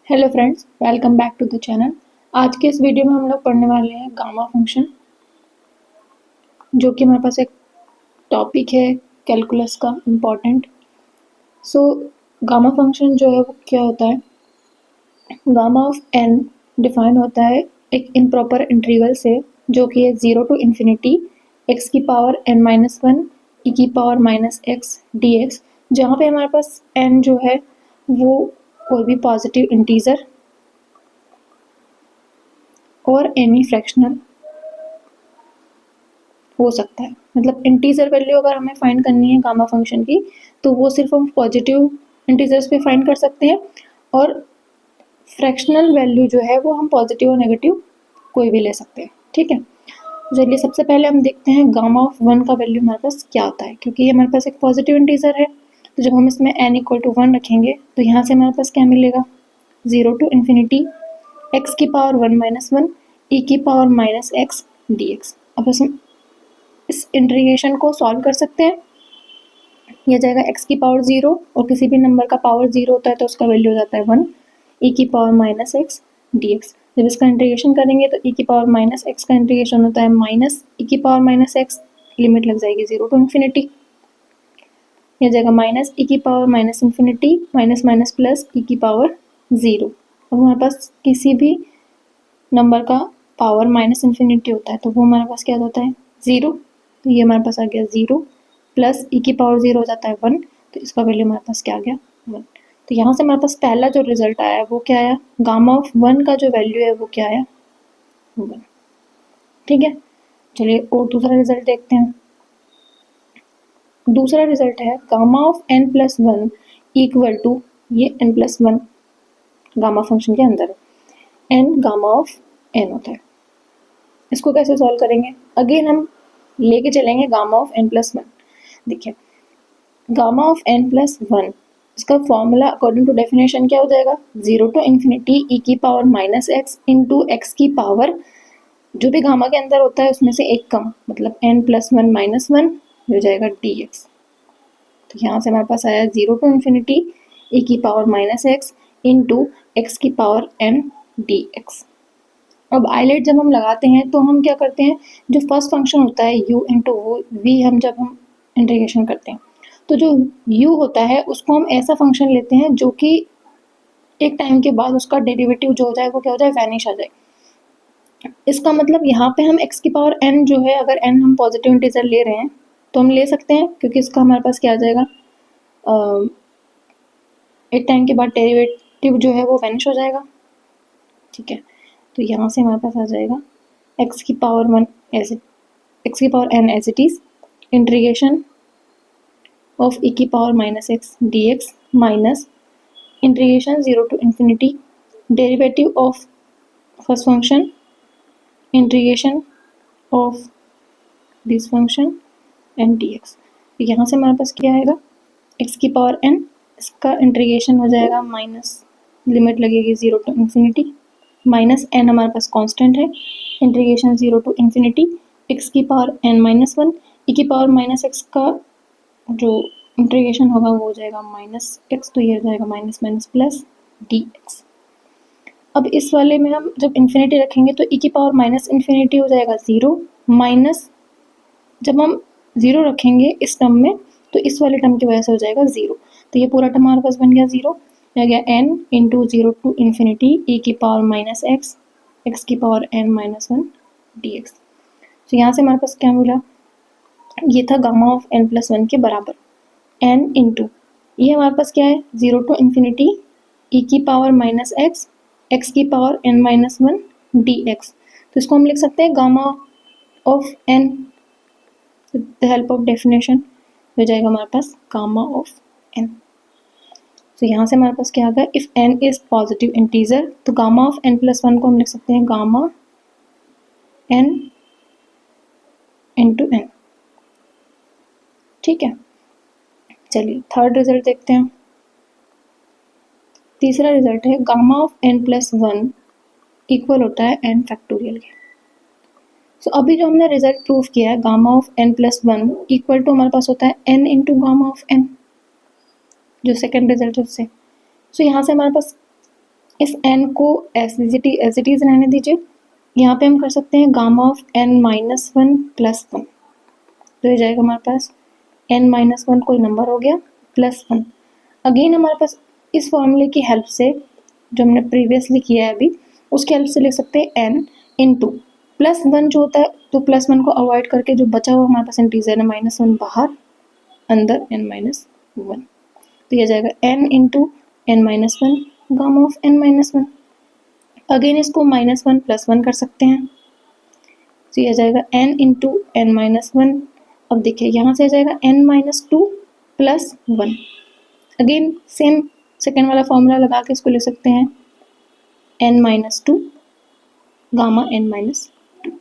Hello friends, welcome back to the channel. आज के इस वीडियो में हम लोग पढ़ने वाले हैं गामा फंक्शन, जो कि हमारे पास एक टॉपिक है कैलकुलस का इम्पोर्टेंट। गामा फंक्शन जो है वो क्या होता है? गामा ऑफ एन डिफाइन होता है एक इम्प्रॉपर इंटीग्रल से, जो कि है 0 टू इन्फिनिटी एक्स की पावर n माइनस वन ई की power minus X D x, जहाँ पे हमारे पास n जो है वो कोई भी पॉजिटिव इंटीजर और एनी फ्रैक्शनल हो सकता है। मतलब इंटीजर वैल्यू अगर हमें फाइंड करनी है गामा फंक्शन की, तो वो सिर्फ हम पॉजिटिव इंटीजर्स पे फाइंड कर सकते हैं, और फ्रैक्शनल वैल्यू जो है वो हम पॉजिटिव और नेगेटिव कोई भी ले सकते हैं। ठीक है, चलिए सबसे पहले हम देखते हैं गामा ऑफ वन का वैल्यू हमारे पास क्या होता है। क्योंकि ये हमारे पास एक पॉजिटिव इंटीजर है, तो जब हम इसमें n इक्वल टू वन रखेंगे तो यहाँ से हमारे पास क्या मिलेगा? 0 टू इन्फिनिटी एक्स की पावर वन माइनस वन ई की power minus X D x. अब हम इस इंटीग्रेशन को सॉल्व कर सकते हैं। यह जाएगा x की पावर 0, और किसी भी नंबर का पावर 0 होता है तो उसका वैल्यू हो जाता है 1 e की power minus X D x. जब इसका इंटीग्रेशन करेंगे तो e की पावर माइनस एक्स का इंटीग्रेशन होता है माइनस e की पावर माइनस एक्स, लिमिट लग जाएगी 0 टू इन्फिनिटी। यह जाएगा माइनस e की power minus infinity minus minus plus e की पावर 0। अब हमारे पास किसी भी नंबर का पावर माइनस इन्फिनिटी होता है तो वो हमारे पास क्या होता है? 0। तो ये हमारे पास आ गया 0 प्लस ई की पावर 0 हो जाता है 1, तो इसका वैल्यू हमारे पास क्या आ गया? 1। तो यहाँ से हमारे पास पहला जो रिजल्ट आया वो क्या आया? गामा ऑफ वन का जो वैल्यू है वो क्या आया? 1। ठीक है, चलिए और दूसरा रिजल्ट देखते हैं। दूसरा रिजल्ट है gamma of n plus one equal to, ये n plus one gamma function के अंदर है, n गामा ऑफ n होता है। इसको कैसे सॉल्व करेंगे? अगेन हम लेके चलेंगे gamma of n plus one. देखिए, gamma of n plus one, इसका फॉर्मूला अकॉर्डिंग टू डेफिनेशन क्या हो जाएगा? 0 टू इन्फिनिटी ई की power minus X into X की पावर, जो भी गामा के अंदर होता है उसमें से एक कम, मतलब n plus one minus one हो जाएगा डी एक्स। तो यहाँ से हमारे पास आया 0 टू इन्फिनिटी ई की power minus X into X की पावर n डी एक्स। अब आइलेट जब हम लगाते हैं तो हम क्या करते हैं, जो फर्स्ट फंक्शन होता है u इंटू वी, हम जब हम इंटीग्रेशन करते हैं तो जो u होता है उसको हम ऐसा फंक्शन लेते हैं जो कि एक टाइम के बाद उसका डेरिवेटिव जो हो जाए वो क्या हो जाए? वैनिश आ जाए। इसका मतलब यहाँ पे हम x की पावर n जो है, अगर n हम पॉजिटिव इंटीजर ले रहे हैं तो हम ले सकते हैं, क्योंकि इसका हमारे पास क्या आ जाएगा? एक टाइम के बाद डेरिवेटिव जो है वो वैनिश हो जाएगा। ठीक है, तो यहाँ से हमारे पास आ जाएगा x की पावर वन एज एक्स की power n as it is integration of e की power minus X D X minus integration 0 to infinity derivative of first function integration of this function and D x. तो यहाँ से हमारे पास क्या आएगा? x की पावर n, इसका इंटीग्रेशन हो जाएगा माइनस, लिमिट लगेगी 0 टू इन्फिनिटी, माइनस n हमारे पास कांस्टेंट है, इंटीग्रेशन 0 टू इन्फिनिटी एक्स की पावर n माइनस वन ई की पावर माइनस एक्स का जो इंटीग्रेशन होगा वो हो जाएगा माइनस एक्स, तो ये हो जाएगा minus minus plus D x. अब इस वाले में हम जब इन्फिनिटी रखेंगे तो ई की पावर माइनस इन्फिनिटी हो जाएगा 0, माइनस जब हम 0 रखेंगे इस टर्म में तो इस वाले टर्म की वजह से हो जाएगा 0। तो ये पूरा टर्म हमारे पास बन गया 0, आ गया n into 0 to infinity E की पावर माइनस एक्स एक्स की power n minus one d x. तो यहाँ से हमारे पास क्या मिला? ये था gamma of n plus one के बराबर n इंटू, ये हमारे पास क्या है? 0 टू इन्फिनिटी ई की पावर माइनस एक्स एक्स की power n minus one d x. तो इसको हम लिख सकते हैं gamma of n with the help of definition, हो जाएगा हमारे पास गामा ऑफ n। तो यहाँ से हमारे पास क्या आ गया? If n is positive integer, तो gamma of n plus one को हम लिख सकते हैं गामा n इंटू n। ठीक है, चलिए थर्ड रिजल्ट देखते हैं। तीसरा रिजल्ट है gamma of n plus one equal होता है n फैक्टोरियल के। सो अभी जो हमने रिजल्ट प्रूव किया है gamma of n plus one equal to हमारे पास होता है n into gamma of n, जो सेकेंड रिजल्ट है उससे। सो यहाँ से हमारे पास इस n को एज इट इज रहने दीजिए। यहाँ पे हम कर सकते हैं gamma of n minus one plus one, तो ये जाएगा हमारे पास n माइनस वन कोई नंबर हो गया प्लस वन। अगेन हमारे पास इस फॉर्मूले की हेल्प से जो हमने प्रीवियसली किया है अभी, उसकी हेल्प से लिख सकते हैं n इंटू प्लस वन जो होता है, तो प्लस वन को अवॉइड करके जो बचा हुआ हमारे पास इंटीजर है माइनस वन बाहर, अंदर n माइनस वन, तो यह जाएगा n into n minus one gamma of n minus one. Again इसको माइनस वन प्लस वन कर सकते हैं, तो यह जाएगा n into n minus one. अब देखिए यहाँ से आ जाएगा n minus two plus one. Again same second वाला फॉर्मूला लगा के इसको लिख सकते हैं n minus to gamma n minus to.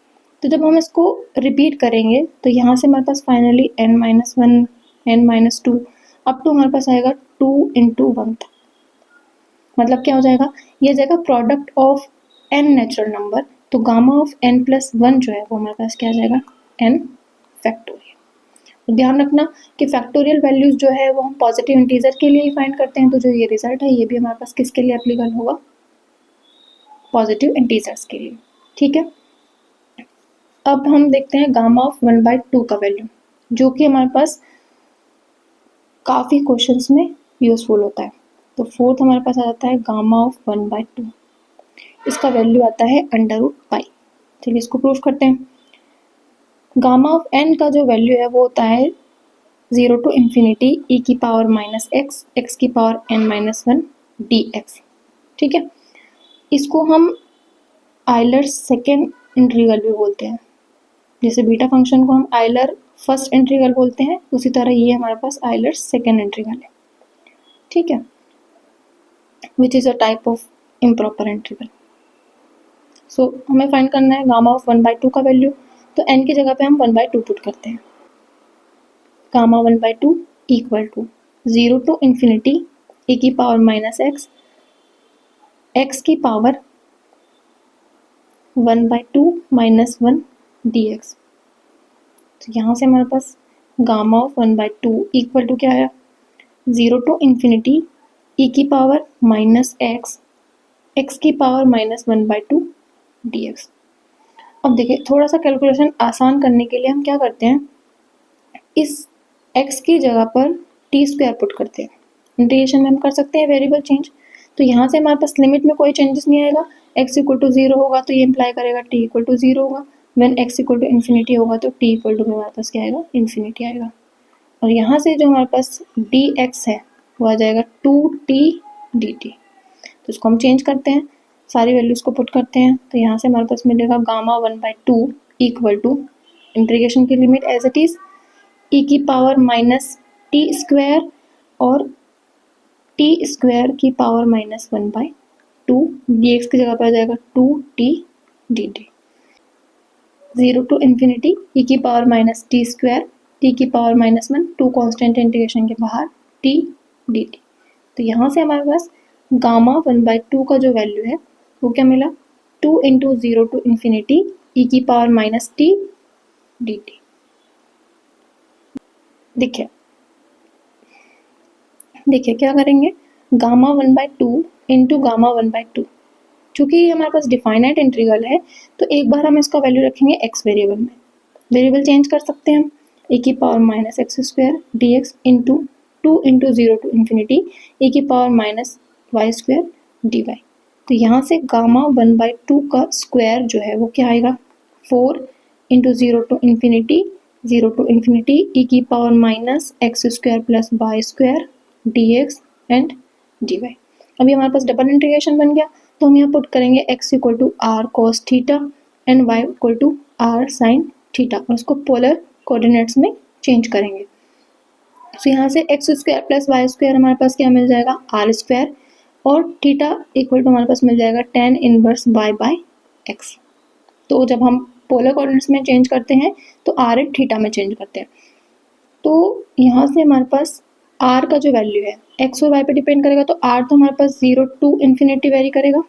तो जब हम इसको रिपीट करेंगे तो यहाँ से हमारे पास finally n minus one, n minus two up to हमारे पास आएगा टू इंटू वन तक। मतलब क्या हो जाएगा, ये जाएगा product of n natural number, तो gamma of n plus one जो है वो हमारे पास क्या आ जाएगा n फैक्टोरियल। तो ध्यान रखना कि फैक्टोरियल वैल्यूज जो है वो हम पॉजिटिव इंटीजर के लिए ही फाइंड करते हैं, तो जो ये रिजल्ट है ये भी हमारे पास किसके लिए एप्लीकेबल होगा, पॉजिटिव इंटीजर्स के लिए। ठीक है, अब हम देखते हैं gamma of one by two का वैल्यू, जो कि हमारे पास काफ़ी क्वेश्चंस में यूजफुल होता है। तो फोर्थ हमारे पास आ जाता है gamma of one by to, इसका वैल्यू आता है अंडर रूट पाई। चलिए इसको प्रूफ करते हैं। गामा ऑफ n का जो वैल्यू है वो होता है 0 टू इन्फिनिटी e की पावर माइनस एक्स, एक्स की power n minus one d x. ठीक है, इसको हम आइलर सेकेंड इंटीग्रल भी बोलते हैं। जैसे बीटा फंक्शन को हम आइलर फर्स्ट इंटीग्रल बोलते हैं, उसी तरह ये हमारे पास आइलर सेकेंड इंटीग्रल है। ठीक है, which is a type of improper integral. So हमें फाइंड करना है gamma of one by two का वैल्यू, तो n की जगह पे हम वन बाई टू पुट करते हैं। Gamma one by two equal to 0 to infinity e की पावर माइनस एक्स, एक्स की power one by two minus one d x. तो यहाँ से हमारे पास gamma of one by two equal to क्या आया, 0 टू इन्फिनिटी e की पावर माइनस एक्स, एक्स की power minus one by two d x. अब देखिए थोड़ा सा कैलकुलेशन आसान करने के लिए हम क्या करते हैं, इस x की जगह पर टी स्क्वायर पुट करते हैं। इंटीग्रेशन में हम कर सकते हैं वेरिएबल चेंज, तो यहाँ से हमारे पास लिमिट में कोई चेंजेस नहीं आएगा। x इक्वल टू जीरो होगा तो ये इम्प्लाई करेगा t इक्वल टू जीरो होगा, when x equal to infinity होगा तो t इक्वल टू में हमारे पास क्या आएगा, इन्फिनिटी आएगा। और यहाँ से जो हमारे पास dx है वो आ जाएगा 2t dt। तो इसको हम चेंज करते हैं, सारी वैल्यूज को पुट करते हैं, तो यहाँ से हमारे पास मिलेगा gamma one by two equal to integration की limit as it is e की पावर माइनस टी स्क्वायर और टी स्क्वायर की power minus one by two, d x की जगह पर आ जाएगा two t d t. 0 to infinity e की power minus t square, t की power minus one, two constant integration के बाहर टी डी टी। तो यहाँ से हमारे पास गामा वन बाई टू का जो वैल्यू है वो क्या मिला, 2 इंटू 0 टू इन्फिनिटी e की power minus T d T. देखिए क्या करेंगे, gamma one by two into gamma one by to, चूँकि ये हमारे पास डिफाइनाइट इंटीग्रल है तो एक बार हम इसका वैल्यू रखेंगे x वेरिएबल में। वेरिएबल चेंज कर सकते हैं हम, e की power minus X square D X into two into zero to infinity e की power minus Y square D Y. तो यहाँ से गामा वन बाई टू का स्क्वायर जो है वो क्या आएगा, 4 into zero to infinity, 0 to infinity e की power minus X square plus Y square D X and D Y. अभी हमारे पास डबल इंटीग्रेशन बन गया, तो हम यहाँ पुट करेंगे x equal to R cos theta and y equal to R sin theta, और उसको पोलर कोऑर्डिनेट्स में चेंज करेंगे। तो यहाँ से X square plus Y square हमारे पास क्या मिल जाएगा, आर स्क्वायर, और थीटा इक्वल टू हमारे पास मिल जाएगा tan inverse y by X. तो जब हम पोलर कोऑर्डिनेट्स में चेंज करते हैं तो आर एंड थीटा में चेंज करते हैं। तो यहाँ से हमारे पास आर का जो वैल्यू है एक्स और वाई पे डिपेंड करेगा, तो आर तो हमारे पास 0 टू इन्फिनिटी वेरी करेगा,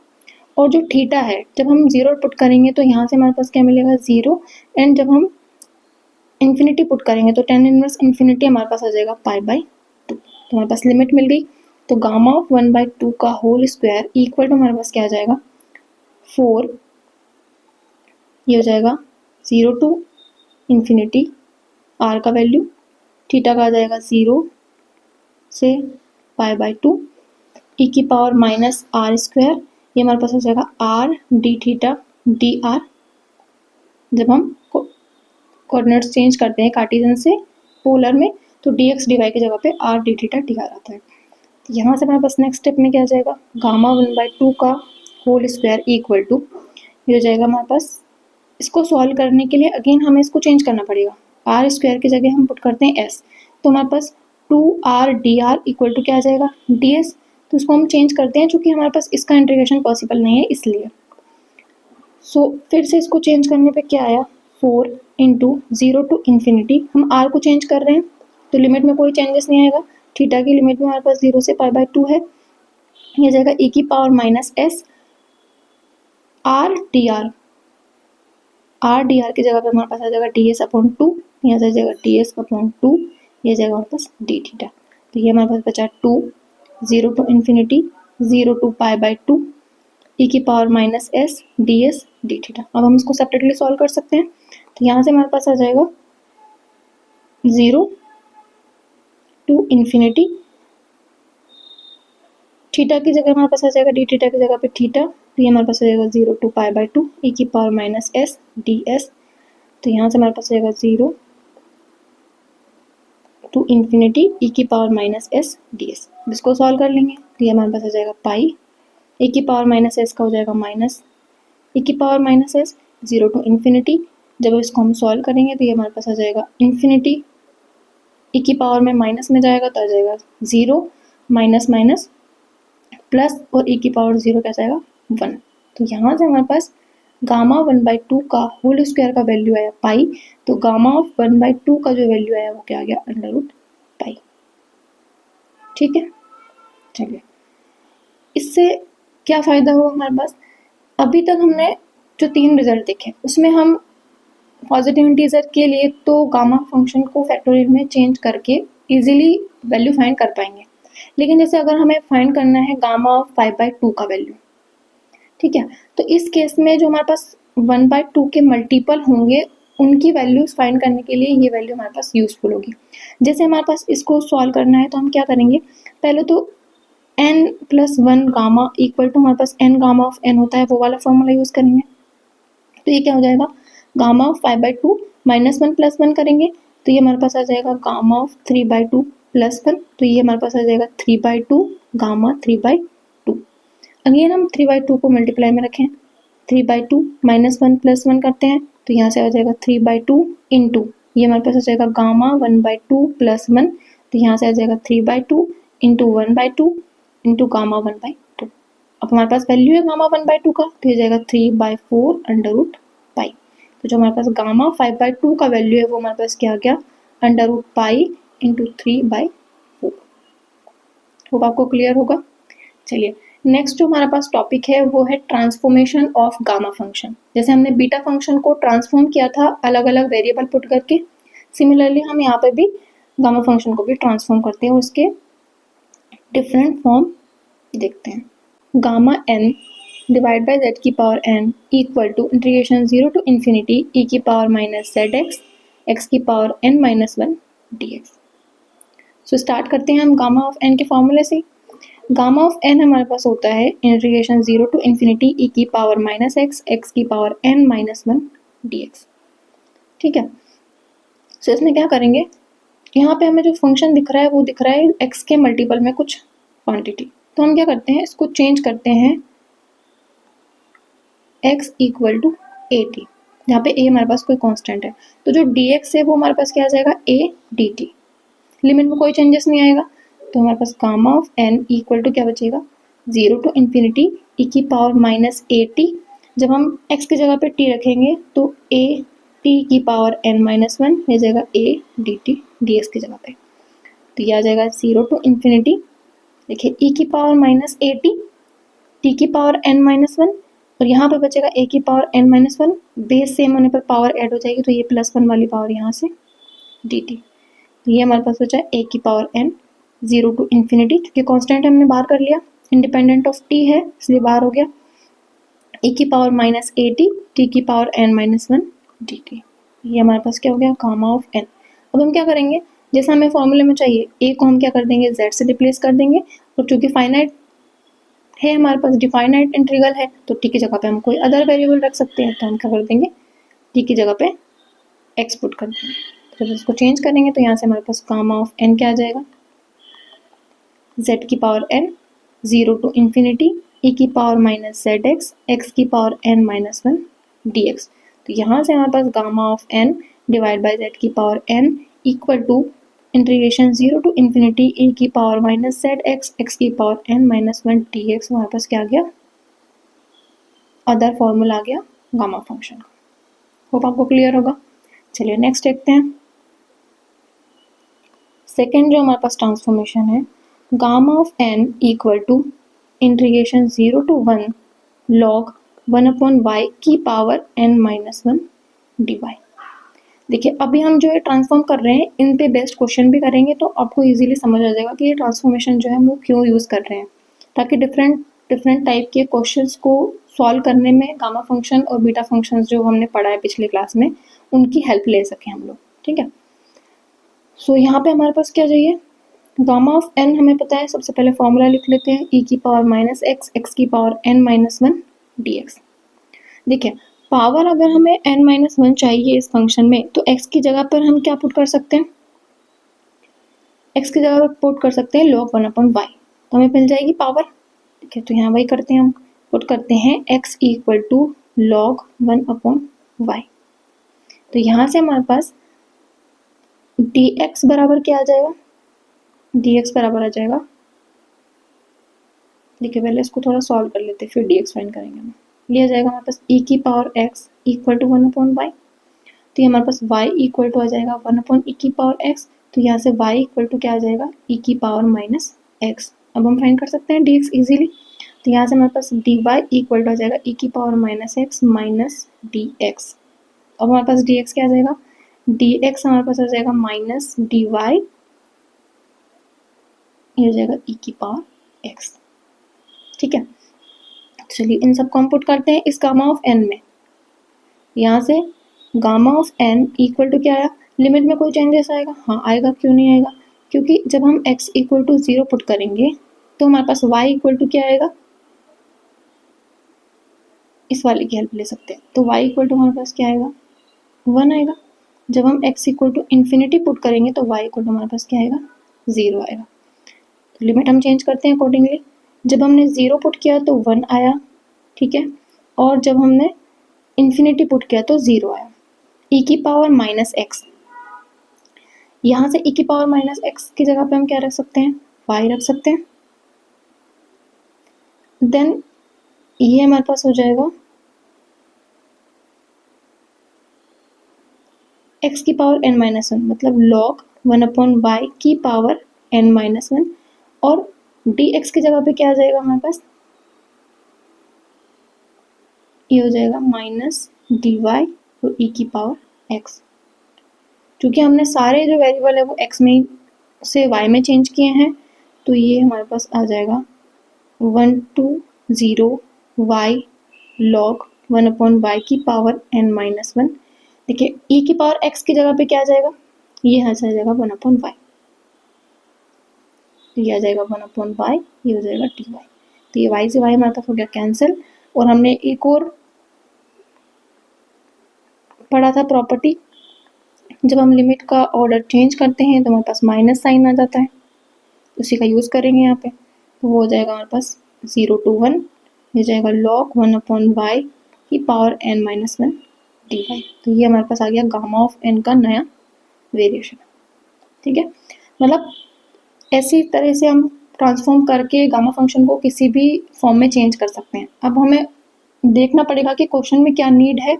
और जो थीटा है जब हम 0 पुट करेंगे तो यहाँ से हमारे पास क्या मिलेगा, 0, एंड जब हम इन्फिनिटी पुट करेंगे तो टेन इनवर्स इन्फिनिटी हमारे पास आ जाएगा पाई बाई टू। तो हमारे पास लिमिट मिल गई, तो गामा ऑफ 1/2 का होल स्क्वायर इक्वल टू हमारे पास क्या आ जाएगा 4, ये हो जाएगा 0 टू इन्फिनिटी आर का वैल्यू, थीटा का आ जाएगा 0 से π/2 ई की पावर माइनस आर स्क्वायर, ये हमारे पास हो जाएगा R D theta D R. जब हम कोऑर्डिनेट्स चेंज करते हैं कार्टेशियन से पोलर में तो डी एक्स डी वाई की जगह पे R D theta D R आता है। तो यहाँ से हमारे पास नेक्स्ट स्टेप में क्या आ जाएगा गामा 1/2 का होल स्क्वायर इक्वल टू, ये हो जाएगा हमारे पास, इसको सॉल्व करने के लिए अगेन हमें इसको चेंज करना पड़ेगा, आर स्क्वायर की जगह हम पुट करते हैं एस, तो हमारे पास 2r dr इक्वल टू क्या आ जाएगा ds, तो इसको हम चेंज करते हैं क्योंकि हमारे पास इसका इंटीग्रेशन पॉसिबल नहीं है इसलिए। सो फिर से इसको चेंज करने पे क्या आया 4 इंटू 0 टू इन्फिनिटी, हम r को चेंज कर रहे हैं तो लिमिट में कोई चेंजेस नहीं आएगा, थीटा की लिमिट में हमारे पास 0 से π/2 है, ये जाएगा e की power minus S R D R की जगह पे हमारे पास आ जाएगा ds/2, यहाँ से आ जाएगा ds/2, ये जाएगा हमारे पास डी थीटा। तो ये हमारे पास बचा 2 0 टू इन्फिनिटी 0 टू π/2 ई की power minus S D S D theta. अब हम इसको सेपरेटली सॉल्व कर सकते हैं, तो यहाँ से हमारे पास आ जाएगा 0 टू इन्फिनिटी, थीटा की जगह हमारे पास आ जाएगा डी थीटा की जगह पे थीटा, तो ये हमारे पास आ जाएगा 0 टू π/2 ई की power minus S D S, तो यहाँ से हमारे पास आ जाएगा 0 टू इन्फिनिटी ई की power minus S D S. इसको सॉल्व कर लेंगे तो ये हमारे पास आ जाएगा पाई, ए की पावर माइनस एस का हो जाएगा माइनस ए की power minus S 0 to infinity, जब इसको हम सॉल्व करेंगे तो ये हमारे पास आ जाएगा इन्फिनिटी, ए की पावर में माइनस में जाएगा तो आ जाएगा 0 माइनस माइनस प्लस और e की पावर 0 क्या जाएगा 1। तो यहाँ से हमारे पास गामा 1/2 का होल स्क्वायर का वैल्यू आया पाई, तो गामा ऑफ 1/2 का जो वैल्यू आया वो क्या आ गया √पाई। ठीक है, चलिए इससे क्या फ़ायदा हुआ हमारे पास, अभी तक हमने जो 3 रिजल्ट देखे उसमें हम पॉजिटिव इंटीजर के लिए तो गामा फंक्शन को फैक्टोरियल में चेंज करके इजीली वैल्यू फाइंड कर पाएंगे, लेकिन जैसे अगर हमें फाइंड करना है गामा ऑफ 5/2 का वैल्यू, ठीक है, तो इस केस में जो हमारे पास 1/2 के मल्टीपल होंगे उनकी वैल्यूज फाइंड करने के लिए ये वैल्यू हमारे पास यूजफुल होगी। जैसे हमारे पास इसको सॉल्व करना है तो हम क्या करेंगे, पहले तो n+1 गामा इक्वल टू हमारे पास n गामा ऑफ n होता है वो वाला फॉर्मूला यूज करेंगे, तो ये क्या हो जाएगा गामा ऑफ 5/2 -1 + 1 करेंगे तो ये हमारे पास आ जाएगा गामा ऑफ 3/2 + 1, तो ये हमारे पास आ जाएगा 3/2 गामा 3/2। अगेन हम 3/2 को मल्टीप्लाई में रखें, 3/2 -1 + 1 करते हैं तो यहाँ से आ जाएगा 3/2 इंटू, ये हमारे पास आ जाएगा गामा 1/2 + 1, तो यहाँ से आ जाएगा 3/2 इंटू 1/2 इंटू गामा 1/2। अब हमारे पास वैल्यू है गामा 1/2 का तो ये जाएगा 3/4 √पाई। तो जो हमारे पास गामा 5/2 का वैल्यू है वो हमारे पास क्या आ गया √पाई इंटू 3/4। होप आपको क्लियर होगा। चलिए नेक्स्ट जो हमारे पास टॉपिक है वो है ट्रांसफॉर्मेशन ऑफ गामा फंक्शन। जैसे हमने बीटा फंक्शन को ट्रांसफॉर्म किया था अलग अलग वेरिएबल पुट करके, सिमिलरली हम यहाँ पे भी गामा फंक्शन को भी ट्रांसफॉर्म करते हैं और उसके डिफरेंट फॉर्म देखते हैं। Gamma n divide by z की power n equal to integration 0 to infinity e की पावर माइनस zx x की power n-1 dx। So start करते हैं हम गामा ऑफ n के फॉर्मूले से। गामा ऑफ n हमारे पास होता है इंटीग्रेशन 0 टू इन्फिनिटी e की पावर माइनस x x की पावर n-1 dx। ठीक है, सो इसमें क्या करेंगे, यहाँ पे हमें जो फंक्शन दिख रहा है वो दिख रहा है x के मल्टीपल में कुछ क्वांटिटी, तो हम क्या करते हैं इसको चेंज करते हैं x इक्वल टू at, यहाँ पे a हमारे पास कोई कांस्टेंट है तो जो dx है वो हमारे पास क्या आ जाएगा a dt, लिमिट में कोई चेंजेस नहीं आएगा, तो हमारे पास gamma of n equal to क्या बचेगा 0 टू इन्फिनिटी e की पावर माइनस at, जब हम x की जगह पे t रखेंगे तो a t की पावर n-1 हो जाएगा a dt ds की जगह पे, तो ये आ जाएगा 0 टू इन्फिनिटी, देखिए e की पावर माइनस at t की पावर n-1 और यहाँ पे बचेगा a की पावर n-1, बेस सेम होने पर पावर ऐड हो जाएगी तो ये +1 वाली पावर यहाँ से dt, तो ये हमारे पास बचा a की पावर n 0 टू इन्फिनिटी, क्योंकि कॉन्स्टेंट हमने बाहर कर लिया, इंडिपेंडेंट ऑफ टी है इसलिए बाहर हो गया, e की power minus a t, t की power n minus one d t. ये हमारे पास क्या हो गया, गामा ऑफ n। अब हम क्या करेंगे, जैसा हमें फॉर्मूले में चाहिए a को हम क्या कर देंगे, z से रिप्लेस कर देंगे, और चूंकि फाइनाइट है हमारे पास, डिफाइनाइट इंटीग्रल है, तो t की जगह पे हम कोई अदर वेरिएबल रख सकते हैं, तो हम क्या कर देंगे, t की जगह पे x पुट कर देंगे। तो जब इसको चेंज करेंगे तो यहाँ से हमारे पास गामा ऑफ n क्या आ जाएगा, z की power n, 0 to infinity e की power minus z x, x की power n minus one d x. तो यहाँ से हमारे पास gamma of n divide by z की power n equal to integration 0 to infinity e की power minus z x, x की power n minus one d x. हमारे पास क्या आ गया, अदर फॉर्मूला आ गया गामा फंक्शन का। होप आपको क्लियर होगा। चलिए नेक्स्ट देखते हैं। सेकेंड जो हमारे पास ट्रांसफॉर्मेशन है, gamma of n equal to integration 0 to 1 log 1 upon y की power n minus one d y. देखिए अभी हम जो है ट्रांसफॉर्म कर रहे हैं, इन पे बेस्ड क्वेश्चन भी करेंगे, तो आपको इजीली समझ आ जाएगा कि ये ट्रांसफॉर्मेशन जो है वो क्यों यूज़ कर रहे हैं, ताकि डिफरेंट टाइप के क्वेश्चंस को सॉल्व करने में गामा फंक्शन और बीटा फंक्शन जो हमने पढ़ा है पिछले क्लास में, उनकी हेल्प ले सकें हम लोग। ठीक है, सो यहाँ पे हमारे पास क्या चाहिए, गामा ऑफ n हमें पता है, सबसे पहले फॉर्मूला लिख लेते हैं, e की पावर माइनस एक्स, एक्स की power n minus one d x. देखिए पावर अगर हमें n माइनस वन चाहिए इस फंक्शन में, तो x की जगह पर हम क्या पुट कर सकते हैं, x की जगह पर पुट कर सकते हैं log 1 अपॉन वाई, तो हमें मिल जाएगी पावर। ठीक है, तो यहाँ वही करते हैं, हम पुट करते हैं x equal to log 1 upon Y. तो यहाँ से हमारे पास dx बराबर क्या आ जाएगा, dx बराबर आ जाएगा, देखिए पहले इसको थोड़ा सॉल्व कर लेते हैं फिर dx फाइंड करेंगे हम। लिया जाएगा हमारे पास e की power x equal to 1 upon Y, तो ये हमारे पास y इक्वल टू आ जाएगा 1 अपॉन e की पावर x, तो यहाँ से y इक्वल टू क्या आ जाएगा, e की पावर माइनस x। अब हम फाइंड कर सकते हैं dx इजीली, तो यहाँ से हमारे पास dy इक्वल टू आ जाएगा e की power minus x minus dx। अब हमारे पास dx क्या आ जाएगा, dx हमारे पास आ जाएगा माइनस dy, ये हो जाएगा e की पावर x। ठीक है, चलिए इन सबको हम पुट करते हैं इस गामा ऑफ n में। यहाँ से gamma of n equal to क्या आया, लिमिट में कोई चेंजेस आएगा, हाँ आएगा, क्यों नहीं आएगा, क्योंकि जब हम x इक्वल टू 0 पुट करेंगे तो हमारे पास y इक्वल टू क्या आएगा, इस वाले की हेल्प ले सकते हैं, तो y इक्वल टू हमारे पास क्या आएगा, 1 आएगा। जब हम x equal to infinity put करेंगे तो y इक्वल टू हमारे पास क्या आएगा, 0 आएगा। तो लिमिट हम चेंज करते हैं अकॉर्डिंगली, जब हमने 0 पुट किया तो 1 आया, ठीक है, और जब हमने इन्फिनिटी पुट किया तो 0 आया। e की पावर माइनस एक्स, यहाँ से e की पावर माइनस एक्स की जगह पे हम क्या रख सकते हैं, y रख सकते हैं। देन ये हमारे पास हो जाएगा x की पावर n माइनस वन, मतलब log 1 अपॉन वाई की पावर n माइनस वन, और dx की जगह पे क्या आ जाएगा हमारे पास, ये हो जाएगा माइनस dy और e की पावर x। क्योंकि हमने सारे जो वेरिएबल है वो x में से y में चेंज किए हैं, तो ये हमारे पास आ जाएगा 1 to 0 y log 1 upon y की पावर n माइनस वन। देखिए e की पावर x की जगह पे क्या आ जाएगा, ये यहाँ से आ जाएगा 1 अपॉन वाई, तो ये आ जाएगा 1 अपॉन वाई, ये हो जाएगा dy। तो ये y से y हमारे पास हो गया कैंसिल। और हमने एक और पढ़ा था प्रॉपर्टी, जब हम लिमिट का ऑर्डर चेंज करते हैं तो हमारे पास माइनस साइन आ जाता है, उसी का यूज़ करेंगे यहाँ पे, तो वो हो जाएगा हमारे पास 0 टू 1, ये जाएगा log 1 अपॉन वाई की power n minus one d Y. तो ये हमारे पास आ गया गामा ऑफ n का नया वेरिएशन। ठीक है, मतलब ऐसी तरह से हम ट्रांसफॉर्म करके गामा फंक्शन को किसी भी फॉर्म में चेंज कर सकते हैं। अब हमें देखना पड़ेगा कि क्वेश्चन में क्या नीड है,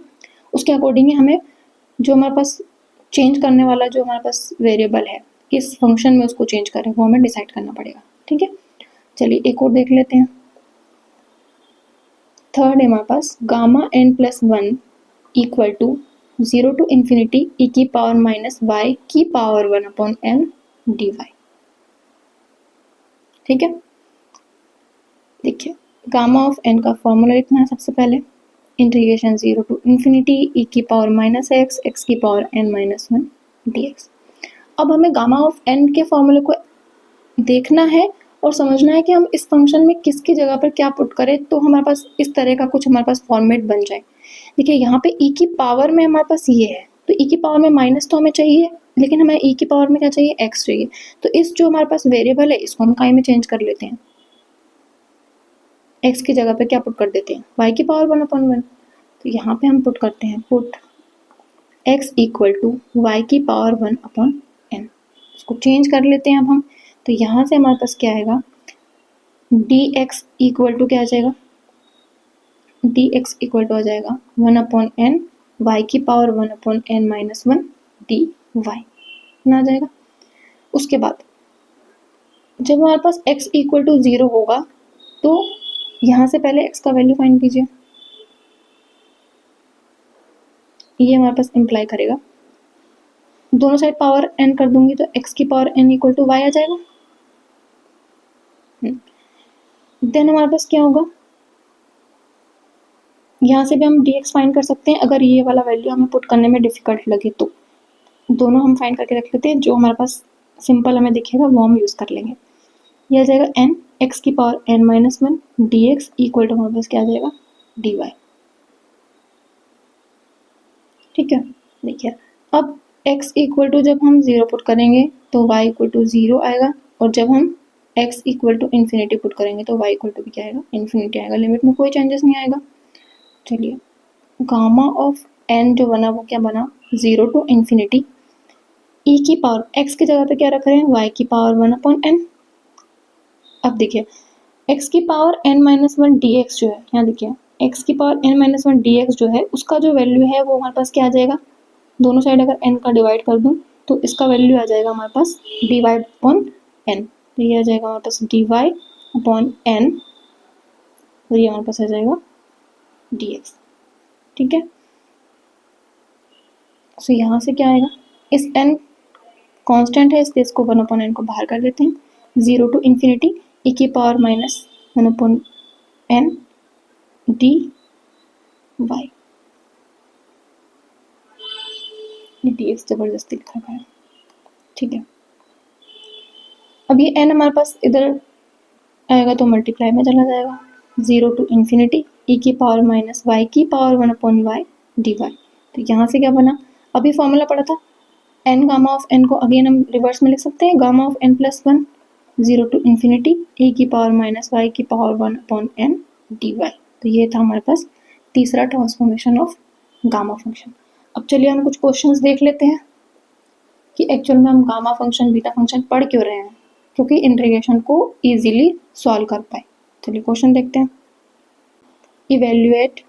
उसके अकॉर्डिंग ही हमें जो हमारे पास चेंज करने वाला जो हमारे पास वेरिएबल है, किस फंक्शन में उसको चेंज करें, वो हमें डिसाइड करना पड़ेगा। ठीक है, चलिए एक और देख लेते हैं। थर्ड है हमारे पास gamma n plus one equal to 0 to infinity e की पावर माइनस वाई की power 1 upon n d y. ठीक है, देखिए गामा ऑफ एन का फॉर्मूला लिखना है सबसे पहले, इंटीग्रेशन 0 टू इन्फिनिटी ई की पावर माइनस एक्स एक्स की पावर एन माइनस 1 dx। अब हमें गामा ऑफ एन के फॉर्मूले को देखना है और समझना है कि हम इस फंक्शन में किसकी जगह पर क्या पुट करें तो हमारे पास इस तरह का कुछ हमारे पास फॉर्मेट बन जाए। देखिए यहाँ पे ई की पावर में हमारे पास ये है, तो ई की पावर में माइनस तो हमें चाहिए, लेकिन हमें ई की पावर में क्या चाहिए, एक्स चाहिए। तो इस जो हमारे पास वेरिएबल है इसको हम काई में चेंज कर लेते हैं, एक्स की जगह पे क्या पुट कर देते हैं, वाई की पावर 1/1। तो यहाँ पे हम पुट करते हैं put x equal to y की पावर 1/n, इसको चेंज कर लेते हैं अब हम। तो यहाँ से हमारे पास क्या आएगा, dx इक्वल टू क्या आ जाएगा, dx इक्वल टू आ जाएगा 1/n y की पावर 1/n माइनस 1 dy ना आ जाएगा। उसके बाद जब हमारे पास x इक्वल टू 0 होगा तो यहाँ से पहले x का वैल्यू फाइंड कीजिए, ये हमारे पास इम्प्लाई करेगा, दोनों साइड पावर n कर दूंगी तो x की power n equal to y आ जाएगा। देन हमारे पास क्या होगा, यहाँ से भी हम dx फाइंड कर सकते हैं अगर ये वाला वैल्यू हमें पुट करने में डिफिकल्ट लगे तो, दोनों हम फाइंड करके रख लेते हैं, जो हमारे पास सिंपल हमें दिखेगा वो हम यूज़ कर लेंगे। यह आ जाएगा n x की power n minus 1 dx equal to हमारे पास क्या आ जाएगा, dy। ठीक है, देखिए अब x इक्वल टू जब हम 0 पुट करेंगे तो y इक्वल टू 0 आएगा, और जब हम x equal to infinity put करेंगे तो y इक्वल टू भी क्या आएगा, इन्फिनिटी आएगा, लिमिट में कोई चेंजेस नहीं आएगा। चलिए गामा ऑफ n जो बना वो क्या बना, 0 टू इन्फिनिटी e की पावर x की जगह पे क्या रख रहे हैं, y की पावर 1/n। अब देखिए x की पावर n माइनस 1 dx जो है, यहाँ देखिए x की पावर n माइनस 1 dx जो है उसका जो वैल्यू है वो हमारे पास क्या आ जाएगा, दोनों साइड अगर n का डिवाइड कर दूं तो इसका वैल्यू आ जाएगा हमारे पास dy अपॉन n, तो ये आ जाएगा हमारे पास dy अपॉन n, और ये हमारे पास आ जाएगा dx। ठीक है, तो यहाँ से क्या आएगा, इस n कांस्टेंट है इसलिए इसको 1/n को बाहर कर देते हैं, 0 टू इन्फिनिटी e की पावर माइनस 1/n dy, ये dx जबरदस्ती लिखा गया है। ठीक है, अब ये n हमारे पास इधर आएगा तो मल्टीप्लाई में चला जाएगा, 0 टू इन्फिनिटी e की पावर माइनस y की पावर 1/y dy। तो यहाँ से क्या बना, अभी फॉर्मूला पढ़ा था n गामा ऑफ n को अगेन हम रिवर्स में लिख सकते हैं, gamma of n plus 1 0 to infinity e की पावर माइनस y की पावर 1/n dy। तो ये था हमारे पास तीसरा ट्रांसफॉर्मेशन ऑफ गामा फंक्शन। अब चलिए हम कुछ क्वेश्चंस देख लेते हैं कि एक्चुअल में हम गामा फंक्शन बीटा फंक्शन पढ़ क्यों रहे हैं, क्योंकि इंटीग्रेशन को इजीली सॉल्व कर पाए। चलिए क्वेश्चन देखते हैं, इवेल्युएट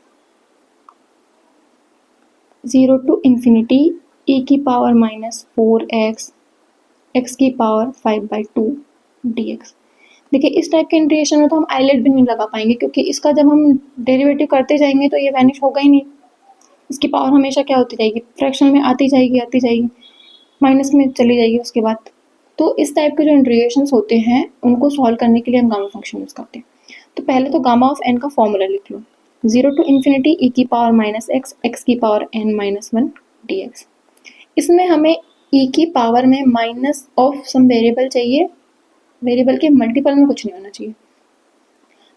0 टू इन्फिनिटी e की पावर माइनस 4x x की पावर 5/2 dx। देखिए इस टाइप के इंटीग्रेशन में तो हम आइलेट भी नहीं लगा पाएंगे, क्योंकि इसका जब हम डेरिवेटिव करते जाएंगे तो ये वैनिश होगा ही नहीं, इसकी पावर हमेशा क्या होती जाएगी, फ्रैक्शन में आती जाएगी, माइनस में चली जाएगी उसके बाद। तो इस टाइप के जो इंटीग्रेशंस होते हैं उनको सॉल्व करने के लिए हम गामा फंक्शन यूज़ करते हैं। तो पहले तो गामा ऑफ n का फॉर्मूला लिख लो, 0 टू इन्फिनिटी e की पावर माइनस x x की पावर n माइनस 1 dx। इसमें हमें e की पावर में माइनस ऑफ सम वेरिएबल चाहिए, वेरिएबल के मल्टीपल में कुछ नहीं होना चाहिए।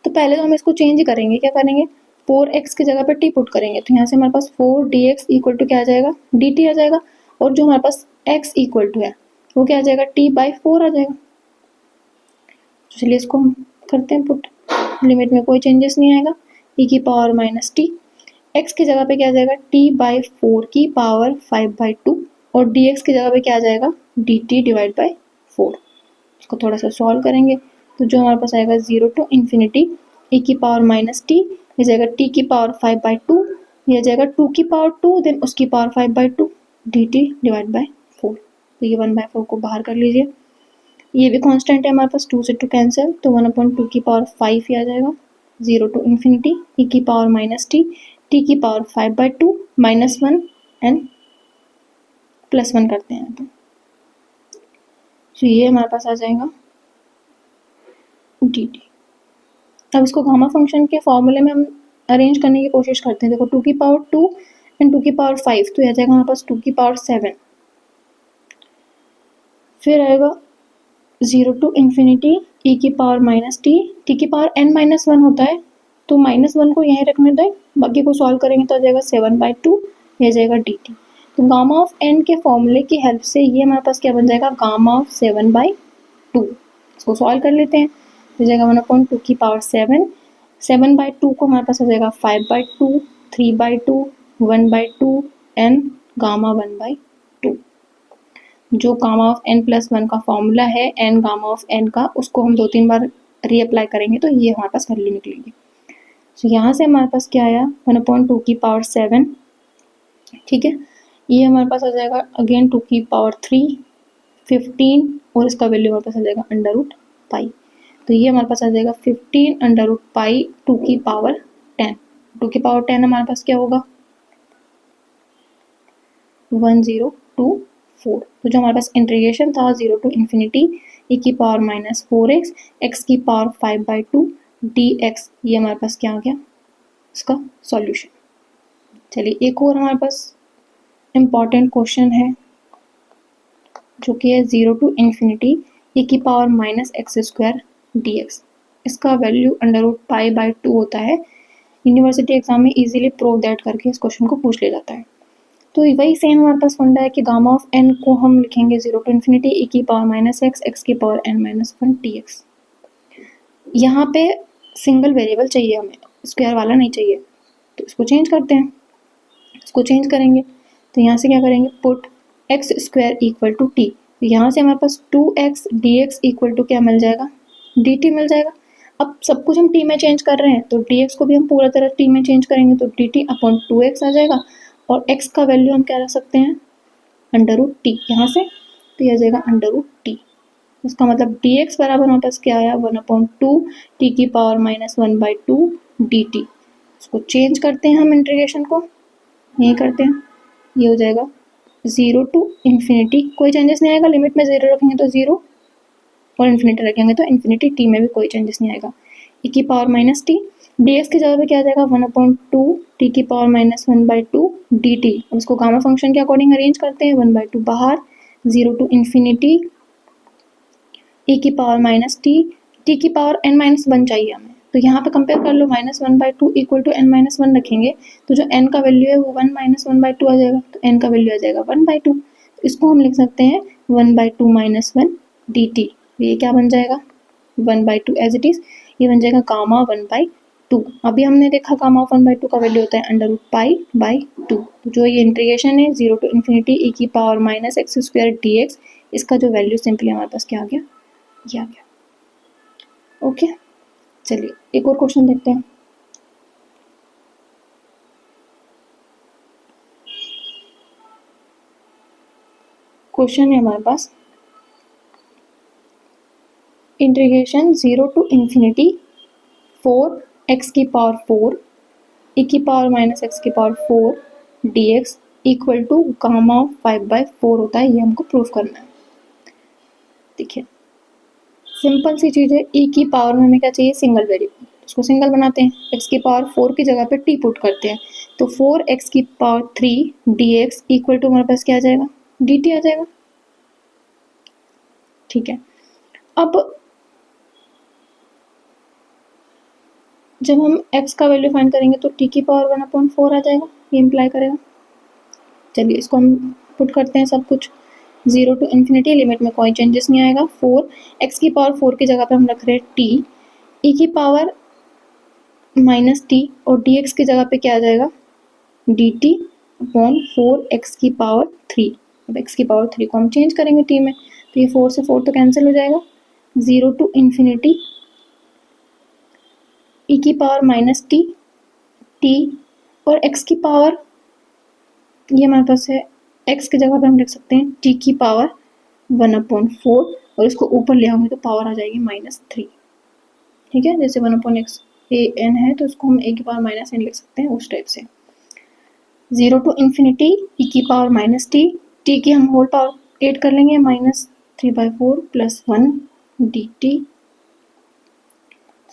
तो पहले तो हम इसको चेंज ही करेंगे, क्या करेंगे, 4x की जगह पर t पुट करेंगे, तो यहाँ से हमारे पास 4 dx इक्वल टू क्या आ जाएगा, dt आ जाएगा, और जो हमारे पास x इक्वल टू है वो क्या आ जाएगा, t/4 आ जाएगा। चलिए इसको हम करते हैं पुट, लिमिट में कोई चेंजेस नहीं आएगा, e की पावर माइनस t, x की जगह पे क्या आ जाएगा, t/4 की पावर 5/2, और dx की जगह पे क्या आ जाएगा, dt डिवाइड बाई 4। इसको थोड़ा सा सॉल्व करेंगे तो जो हमारे पास आएगा 0 टू इन्फिनिटी e की पावर माइनस t, ये जाएगा t की पावर 5/2, ये जाएगा 2 की पावर 2 देन उसकी पावर 5/2 dt डिवाइड बाई 4। तो ये 1/4 को बाहर कर लीजिए, ये भी कांस्टेंट है हमारे पास, 2 से 2 कैंसिल, तो 1/2 की पावर 5 ही आ जाएगा, 0 टू इन्फिनिटी e की पावर माइनस t, t की पावर 5/2 माइनस 1 एंड प्लस 1 करते हैं। तो ये हमारे पास आ जाएगा डी टी। अब इसको गामा फंक्शन के फॉर्मूले में हम अरेंज करने की कोशिश करते हैं। देखो 2 की पावर 2 एंड 2 की पावर 5, तो यह जाएगा हमारे पास 2 की पावर 7। फिर आएगा 0 टू इन्फिनिटी e की पावर माइनस टी की पावर n-1 होता है, तो -1 को यहीं रखने दें, बाकी को सॉल्व करेंगे तो आ जाएगा 7/2, यह जाएगा डी टी। तो गामा ऑफ n के फॉर्मूले की हेल्प से ये हमारे पास क्या बन जाएगा, गामा ऑफ 7/2। इसको सॉल्व कर लेते हैं, हो जाएगा 1/2 की पावर 7, 7/2 को हमारे पास आ जाएगा 5/2, 3/2, 1/2 एंड गामा 1/2। जो गामा ऑफ n+1 का फॉर्मूला है n गामा ऑफ n का, उसको हम 2-3 बार रीअप्लाई करेंगे तो ये हमारे पास वैल्यू निकलेगी। तो यहाँ से हमारे पास क्या आया, 1/2 की पावर 7, ठीक है। ये हमारे पास आ जाएगा अगेन 2 की पावर 3, 15, और इसका वैल्यू हमारे पास आ जाएगा √π। तो ये हमारे पास आ जाएगा 15 √π 2 की पावर 10। 2 की पावर 10 हमारे पास क्या होगा, 1024। तो जो हमारे पास इंटीग्रेशन था 0 टू इन्फिनिटी e की पावर -4x x की पावर 5/2 dx, ये हमारे पास क्या आ गया, इसका सॉल्यूशन। चलिए एक और हमारे पास इम्पॉर्टेंट क्वेश्चन है जो कि है 0 टू इन्फिनिटी e की पावर -x² dx। इसका वैल्यू √π/2 होता है। यूनिवर्सिटी एग्जाम में इजीली प्रूव दैट करके इस क्वेश्चन को पूछ लिया जाता है। तो वही सेम हमारे पास फंडा है कि गामा ऑफ n को हम लिखेंगे 0 टू इन्फिनिटी e की पावर -x x की पावर n-1 dx। यहाँ पे सिंगल वेरिएबल चाहिए हमें, स्क्वायर वाला नहीं चाहिए, तो इसको चेंज करते हैं। इसको चेंज करेंगे तो यहाँ से क्या करेंगे, put x² equal to T. तो यहाँ से हमारे पास 2x dx इक्वल टू क्या मिल जाएगा, dt मिल जाएगा। अब सब कुछ हम t में चेंज कर रहे हैं, तो dx को भी हम पूरा तरह t में चेंज करेंगे, तो dt/2x आ जाएगा। और x का वैल्यू हम क्या रख सकते हैं, √t यहाँ से, तो यह आ जाएगा √t। इसका मतलब dx बराबर हमारे पास क्या आया, 1/2 t की पावर -1/2 dt। इसको चेंज करते हैं हम इंटीग्रेशन को, यही करते हैं, ये हो जाएगा 0 टू इन्फिनिटी, कोई चेंजेस नहीं आएगा, लिमिट में 0 रखेंगे तो 0 और इन्फिनिटी रखेंगे तो इन्फिनिटी, t में भी कोई चेंजेस नहीं आएगा। e की पावर -t, dx की जगह पे क्या आ जाएगा, 1/2 t की पावर -1/2 dt। अब इसको गामा फंक्शन के अकॉर्डिंग अरेंज करते हैं, 1/2 बाहर, 0 टू इन्फिनिटी e की पावर -t की पावर n-1 चाहिए हमें, तो यहाँ पे कंपेयर कर लो, -1/2 इक्वल टू n-1 रखेंगे तो जो n का वैल्यू है वो 1-1/2 आ जाएगा, तो n का वैल्यू आ जाएगा 1/2। तो इसको हम लिख सकते हैं 1/2 -1 dt। ये क्या बन जाएगा, 1/2 एज इट इज, ये बन जाएगा गामा 1/2। अभी हमने देखा गामा ऑफ 1/2 का वैल्यू होता है √π/2। तो जो ये इंटीग्रेशन है 0 टू इन्फिनिटी e की पावर -x² dx, इसका जो वैल्यू सिंपली हमारे पास क्या आ गया, ये आ गया। ओके, चलिए एक और क्वेश्चन देखते हैं। क्वेश्चन है हमारे पास, इंटीग्रेशन 0 टू इन्फिनिटी 4x की पावर 4 e की पावर -x की power 4 dx equal to gamma of 5/4 होता है, ये हमको प्रूफ करना है। देखिए सिंपल सी चीज़ है, e की पावर में हमें क्या चाहिए, सिंगल वेरिएबल, उसको सिंगल बनाते हैं, x की पावर 4 की जगह पे t पुट करते हैं, तो 4x की पावर 3 dx इक्वल टू हमारे पास क्या आ जाएगा, dt आ जाएगा। ठीक है, अब जब हम x का वैल्यू फाइंड करेंगे तो t की पावर 1/4 आ जाएगा, ये इम्प्लाई करेगा। चलिए इसको हम पुट करते हैं सब कुछ, 0 टू इन्फिनिटी, लिमिट में कोई चेंजेस नहीं आएगा, 4 x की पावर 4 की जगह पे हम रख रहे हैं t, e की पावर -t और dx की जगह पे क्या आ जाएगा, dt/4x की पावर 3। अब x की पावर 3 को हम चेंज करेंगे t में, तो ये 4 से 4 तो कैंसिल हो जाएगा, 0 टू इन्फिनिटी e की पावर -t और x की पावर, ये हमारे पास है, x की जगह पे हम लिख सकते हैं t की पावर 1/4 और इसको ऊपर ले आएंगे तो पावर आ जाएगी -3। ठीक है, जैसे 1/x है तो इसको हम a की पावर -n लिख सकते हैं, उस टाइप से। 0 टू इन्फिनिटी e की पावर -t की हम होल पावर 8 कर लेंगे, -3/4 + 1 dt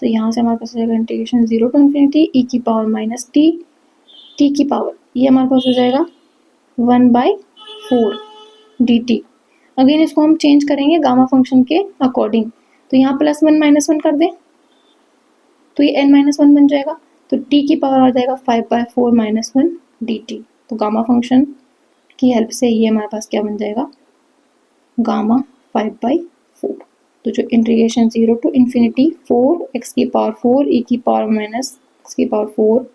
तो यहाँ से हमारे पास हो जाएगा इंटीग्रेशन 0 टू इन्फिनिटी ई की पावर माइनस टी, टी की पावर ये हमारे पास हो जाएगा 1/4 dt। अगेन इसको हम चेंज करेंगे गामा फंक्शन के अकॉर्डिंग, तो यहाँ +1 -1 कर दें तो ये n-1 बन जाएगा, तो t की पावर आ जाएगा 5/4 -1 dt। तो गामा फंक्शन की हेल्प से ये हमारे पास क्या बन जाएगा, गामा 5/4। तो जो इंटीग्रेशन 0 टू इन्फिनिटी 4x की पावर 4 e की पावर माइनस x की पावर 4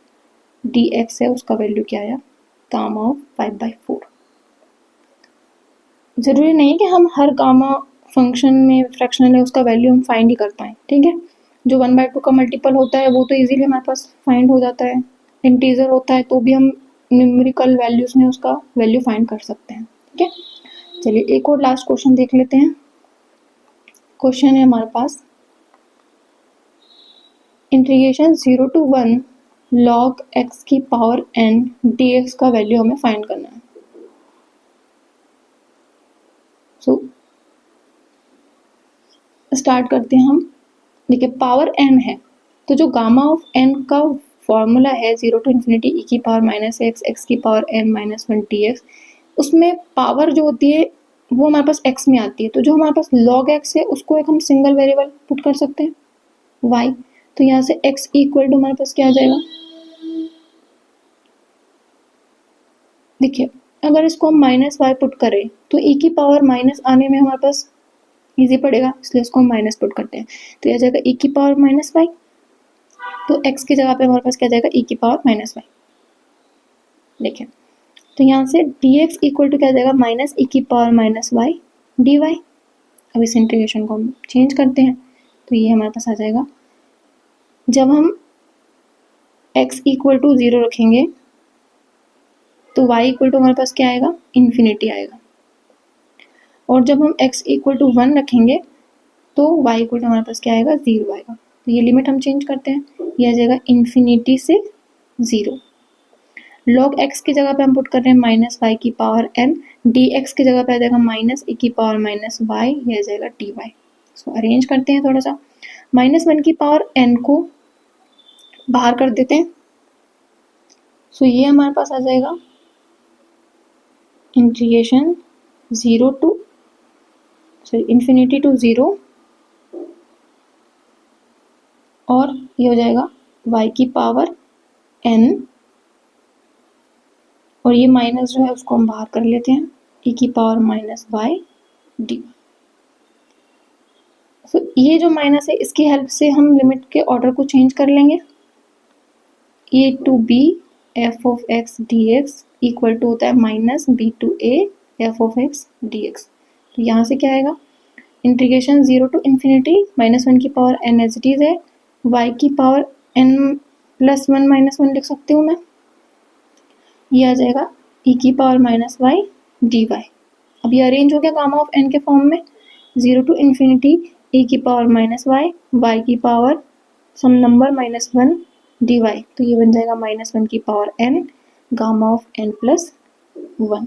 dx है, उसका वैल्यू क्या आया, गामा ऑफ 5/4। ज़रूरी नहीं कि हम हर गामा फंक्शन में फ्रैक्शनल है उसका वैल्यू हम फाइंड ही कर पाएँ, ठीक है। जो 1/2 का मल्टीपल होता है वो तो इजीली हमारे पास फाइंड हो जाता है, इंटीजर होता है तो भी हम न्यूमेरिकल वैल्यूज़ में उसका वैल्यू फाइंड कर सकते हैं, ठीक है। चलिए एक और लास्ट क्वेश्चन देख लेते हैं। क्वेश्चन है हमारे पास इंटीग्रेशन 0 to 1 log x की पावर n dx का वैल्यू हमें फाइंड करना है। सो स्टार्ट करते हैं हम। देखिए पावर n है तो जो गामा ऑफ n का फॉर्मूला है 0 टू इन्फिनिटी e की पावर माइनस x की पावर n-1 dx, उसमें पावर जो होती है वो हमारे पास x में आती है, तो जो हमारे पास log x है उसको एक हम सिंगल वेरिएबल पुट कर सकते हैं y, तो यहाँ से x इक्वल टू हमारे पास क्या आ जाएगा, देखिए अगर इसको हम -y पुट करें तो e की पावर माइनस आने में हमारे पास इजी पड़ेगा, इसलिए इसको हम माइनस पुट करते हैं, तो यह जाएगा e की पावर -y, तो x की जगह पे हमारे पास क्या जाएगा e की पावर -y। देखिए तो यहाँ से dx इक्वल टू क्या जाएगा माइनस e की पावर -y dy। अब इस इंटीग्रेशन को हम चेंज करते हैं तो ये हमारे पास आ जाएगा, जब हम x इक्वल टू 0 रखेंगे तो y इक्वल टू हमारे पास क्या आएगा, इन्फिनिटी आएगा, और जब हम x इक्वल टू 1 रखेंगे तो y इक्वल टू हमारे पास क्या आएगा, 0 आएगा। तो ये लिमिट हम चेंज करते हैं, ये आ जाएगा इन्फिनिटी से 0। log x की जगह पे हम पुट कर रहे हैं -y की पावर n, dx की जगह पे आ जाएगा -e की पावर -y, ये आ जाएगा dy। इसको अरेंज करते हैं थोड़ा सा, -1 की पावर n को बाहर कर देते हैं, सो ये हमारे पास आ जाएगा इंटीग्रेशन 0 टू इन्फिनिटी टू 0, और ये हो जाएगा y की पावर n, और ये माइनस जो है उसको हम बाहर कर लेते हैं, e की पावर -y dy। तो ये जो माइनस है इसकी हेल्प से हम लिमिट के ऑर्डर को चेंज कर लेंगे, a to b f of x dx equal to होता है -b to a f of x dx। तो यहाँ से क्या आएगा, इंटीग्रेशन 0 टू इन्फिनिटी -1 की power n as it is है, y की पावर n+1 -1 लिख सकती हूँ मैं, ये आ जाएगा e की पावर -y dy। अब ये अरेंज हो गया गामा ऑफ n के फॉर्म में, 0 टू इन्फिनिटी e की पावर -y, y की पावर सम नंबर -1 dy, तो ये बन जाएगा -1 की power n gamma of n+1।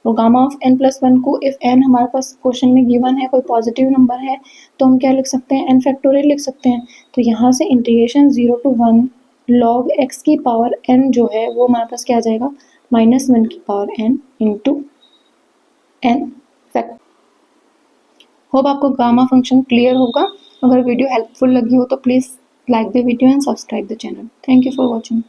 तो गामा ऑफ n+1 को इफ n हमारे पास क्वेश्चन में गिवन है, कोई पॉजिटिव नंबर है तो हम क्या लिख सकते हैं, n फैक्टोरियल लिख सकते हैं। तो यहाँ से इंटीग्रेशन 0 टू 1 log x की पावर n जो है वो हमारे पास क्या आ जाएगा, -1 की power n into n fact. Hope आपको गामा फंक्शन क्लियर होगा। अगर वीडियो हेल्पफुल लगी हो तो please like the video and subscribe the channel. Thank you for watching.